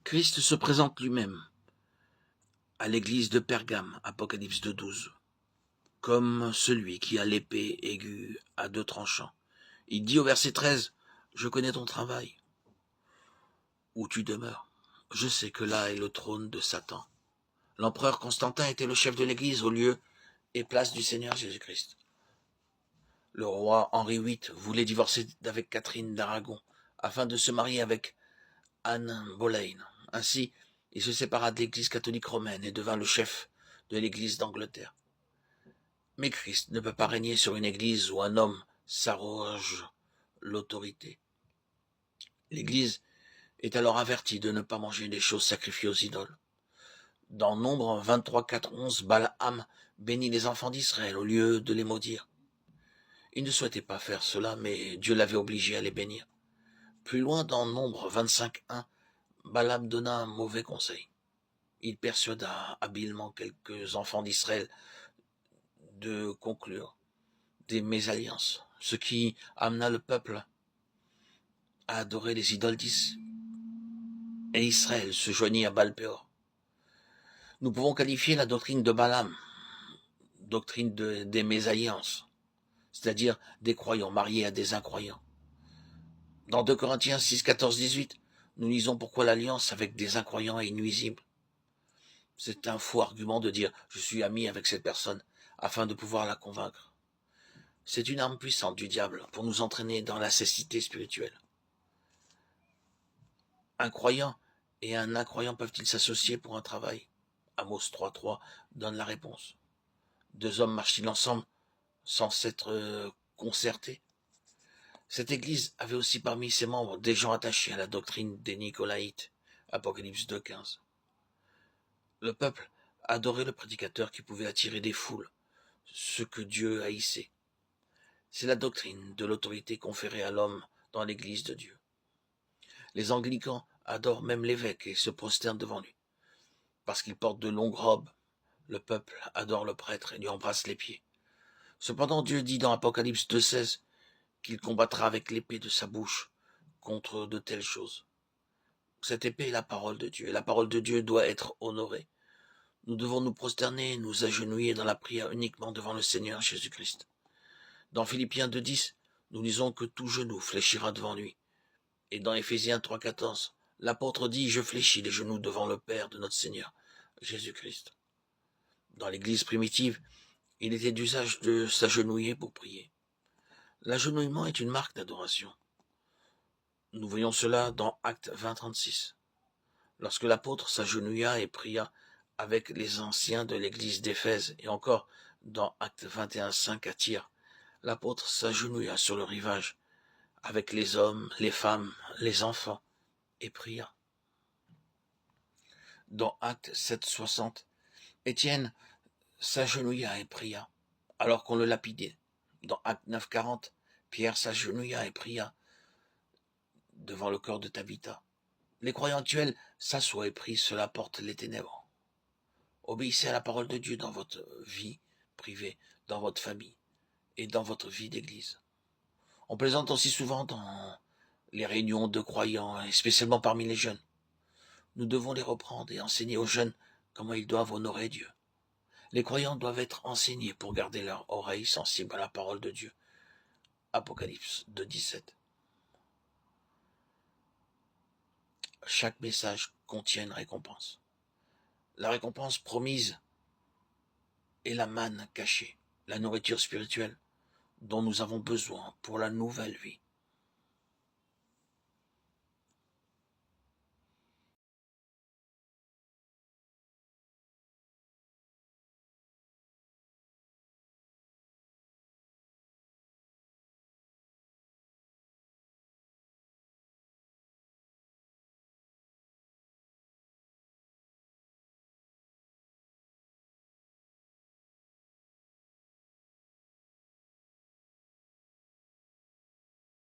Christ se présente lui-même à l'église de Pergame, Apocalypse 2,12, comme celui qui a l'épée aiguë à deux tranchants. Il dit au verset 13, « Je connais ton travail, où tu demeures. Je sais que là est le trône de Satan. » L'empereur Constantin était le chef de l'église au lieu et place du Seigneur Jésus-Christ. Le roi Henri VIII voulait divorcer avec Catherine d'Aragon afin de se marier avec Anne Boleyn. Ainsi, il se sépara de l'église catholique romaine et devint le chef de l'église d'Angleterre. Mais Christ ne peut pas régner sur une église où un homme s'arroge l'autorité. L'église est alors avertie de ne pas manger des choses sacrifiées aux idoles. Dans Nombre 23, 4, 11, Balaam bénit les enfants d'Israël au lieu de les maudire. Il ne souhaitait pas faire cela, mais Dieu l'avait obligé à les bénir. Plus loin, dans Nombre 25, 1, Balaam donna un mauvais conseil. Il persuada habilement quelques enfants d'Israël de conclure des mésalliances, ce qui amena le peuple à adorer les idoles d'Is. Et Israël se joignit à Baal-Péor. Nous pouvons qualifier la doctrine de Balaam, doctrine des mésalliances, c'est-à-dire des croyants mariés à des incroyants. Dans 2 Corinthiens 6, 14, 18, nous lisons pourquoi l'alliance avec des incroyants est nuisible. C'est un faux argument de dire « je suis ami avec cette personne » afin de pouvoir la convaincre. C'est une arme puissante du diable pour nous entraîner dans la cécité spirituelle. Un croyant et un incroyant peuvent-ils s'associer pour un travail? Amos 3.3 donne la réponse. Deux hommes marchent-ils ensemble sans s'être concertés? Cette église avait aussi parmi ses membres des gens attachés à la doctrine des Nicolaïtes. Apocalypse 2.15. Le peuple adorait le prédicateur qui pouvait attirer des foules, ce que Dieu haïssait. C'est la doctrine de l'autorité conférée à l'homme dans l'église de Dieu. Les anglicans adorent même l'évêque et se prosternent devant lui. Parce qu'il porte de longues robes, le peuple adore le prêtre et lui embrasse les pieds. Cependant, Dieu dit dans Apocalypse 2.16 qu'il combattra avec l'épée de sa bouche contre de telles choses. Cette épée est la parole de Dieu, et la parole de Dieu doit être honorée. Nous devons nous prosterner, nous agenouiller dans la prière uniquement devant le Seigneur Jésus-Christ. Dans Philippiens 2.10, nous lisons que tout genou fléchira devant lui. Et dans Éphésiens 3.14, l'apôtre dit « Je fléchis les genoux devant le Père de notre Seigneur Jésus-Christ ». Dans l'église primitive, il était d'usage de s'agenouiller pour prier. L'agenouillement est une marque d'adoration. Nous voyons cela dans Actes 20.36. Lorsque l'apôtre s'agenouilla et pria avec les anciens de l'église d'Éphèse, et encore dans Actes 21.5 à Tyr, l'apôtre s'agenouilla sur le rivage avec les hommes, les femmes, les enfants, et pria. Dans Actes 7.60, Étienne s'agenouilla et pria, alors qu'on le lapidait. Dans Actes 9.40, Pierre s'agenouilla et pria devant le corps de Tabitha. Les croyants actuels s'assoient et prient, cela porte les ténèbres. Obéissez à la parole de Dieu dans votre vie privée, dans votre famille et dans votre vie d'église. On plaisante aussi souvent dans les réunions de croyants, et spécialement parmi les jeunes. Nous devons les reprendre et enseigner aux jeunes comment ils doivent honorer Dieu. Les croyants doivent être enseignés pour garder leur oreille sensible à la parole de Dieu. Apocalypse 2.17. Chaque message contient une récompense. La récompense promise est la manne cachée, la nourriture spirituelle dont nous avons besoin pour la nouvelle vie.